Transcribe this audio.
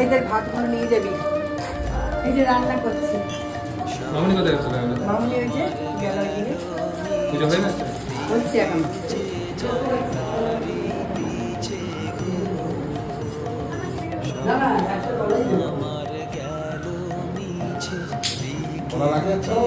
মেয়েদের ভাতগুলো নিয়ে যাবি। এই যে রান্না করছি। মামনি কোথায় গেছে? মামনি ওই যে গেল এদিকে। পুজো হয়ে গেছে? হচ্ছে এখন। বলা লাগে তো?